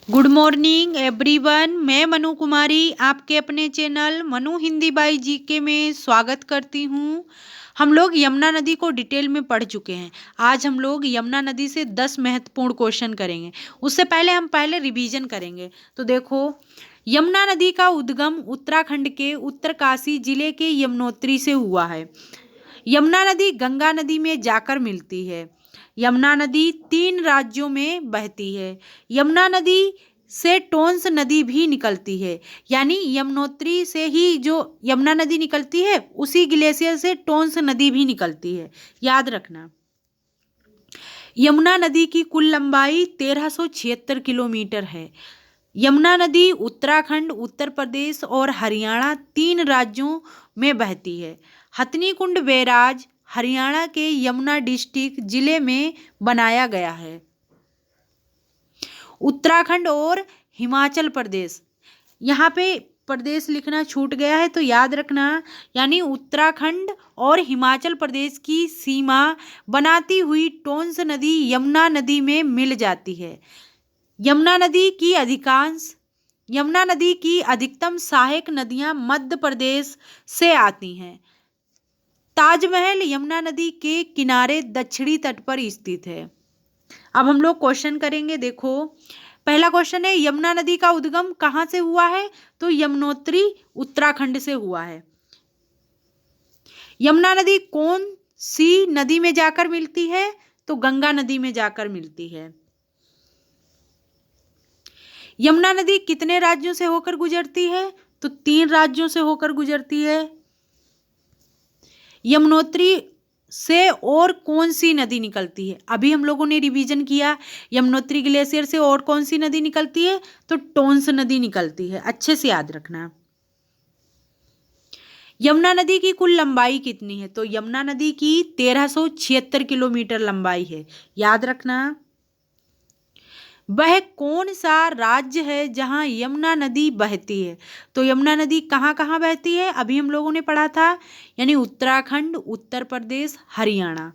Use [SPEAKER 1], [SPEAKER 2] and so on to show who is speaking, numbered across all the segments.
[SPEAKER 1] Good morning everyone. मैं मनु कुमारी आपके अपने channel Manu Hindi by GK में स्वागत करती हूँ। हम लोग यमुना नदी को डिटेल में पढ़ चुके हैं। आज हम लोग यमुना नदी से 10 महत्वपूर्ण क्वेश्चन करेंगे। उससे पहले हम रिवीजन करेंगे। तो देखो, यमुना नदी का उद्गम उत्तराखंड के उत्तरकाशी जिले के यमुनोत्री से हुआ है। यमुना नदी गंगा नदी में जाकर मिलती है। यमुना नदी 3 राज्यों में बहती है। यमुना नदी से टोंस नदी भी निकलती है, यानी यमुनोत्री से ही जो यमुना नदी निकलती है उसी ग्लेशियर से टोंस नदी भी निकलती है, याद रखना। यमुना नदी की कुल लंबाई 1376 किलोमीटर है। यमुना नदी उत्तराखंड, उत्तर प्रदेश और हरियाणा 3 राज्यों में बहती है। हथनी कुंड बैराज हरियाणा के यमुना डिस्ट्रिक्ट जिले में बनाया गया है। उत्तराखंड और हिमाचल प्रदेश, यहाँ पे प्रदेश लिखना छूट गया है तो याद रखना, यानी उत्तराखंड और हिमाचल प्रदेश की सीमा बनाती हुई टोंस नदी यमुना नदी में मिल जाती है। यमुना नदी की अधिकतम सहायक नदियां मध्य प्रदेश से आती हैं। ताजमहल यमुना नदी के किनारे दक्षिणी तट पर स्थित है। अब हम लोग क्वेश्चन करेंगे। देखो, पहला क्वेश्चन है, यमुना नदी का उद्गम कहाँ से हुआ है? तो यमुनोत्री उत्तराखंड से हुआ है। यमुना नदी कौन सी नदी में जाकर मिलती है? तो गंगा नदी में जाकर मिलती है। यमुना नदी कितने राज्यों से होकर गुजरती है? तो 3 राज्यों से होकर गुजरती है। यमुनोत्री से और कौन सी नदी निकलती है? अभी हम लोगों ने रिवीजन किया, यमुनोत्री ग्लेशियर से और कौन सी नदी निकलती है? तो टोंस नदी निकलती है। अच्छे से याद रखना। यमुना नदी की कुल लंबाई कितनी है? तो यमुना नदी की 1376 किलोमीटर लंबाई है, याद रखना। वह कौन सा राज्य है जहां यमुना नदी बहती है? तो यमुना नदी कहाँ कहाँ बहती है? अभी हम लोगों ने पढ़ा था, यानी उत्तराखंड, उत्तर प्रदेश, हरियाणा।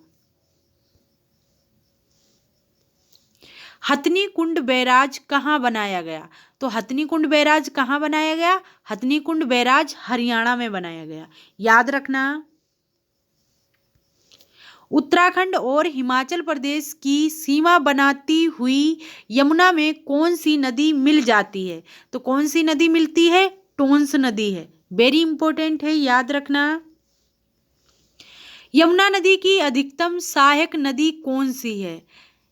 [SPEAKER 1] हथनी कुंड बैराज कहाँ बनाया गया? तो हथनी कुंड बैराज कहाँ बनाया गया? हथनी कुंड बैराज हरियाणा में बनाया गया, याद रखना। उत्तराखंड और हिमाचल प्रदेश की सीमा बनाती हुई यमुना में कौन सी नदी मिल जाती है? तो कौन सी नदी मिलती है? टोंस नदी है। वेरी इंपॉर्टेंट है, याद रखना। यमुना नदी की अधिकतम सहायक नदी कौन सी है?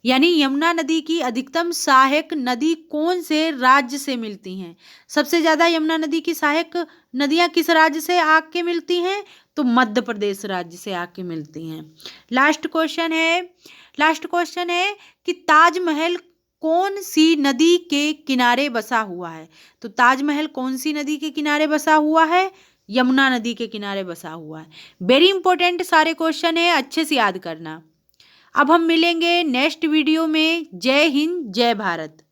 [SPEAKER 1] यानी यमुना नदी की अधिकतम सहायक नदी कौन से राज्य से मिलती हैं? सबसे ज्यादा यमुना नदी की सहायक नदियां किस राज्य से आके मिलती हैं? तो मध्य प्रदेश राज्य से आके मिलती हैं। लास्ट क्वेश्चन है कि ताजमहल कौन सी नदी के किनारे बसा हुआ है? तो ताजमहल कौन सी नदी के किनारे बसा हुआ है? यमुना नदी के किनारे बसा हुआ है। वेरी इंपॉर्टेंट सारे क्वेश्चन है, अच्छे से याद करना। अब हम मिलेंगे नेक्स्ट वीडियो में। जय हिंद, जय भारत।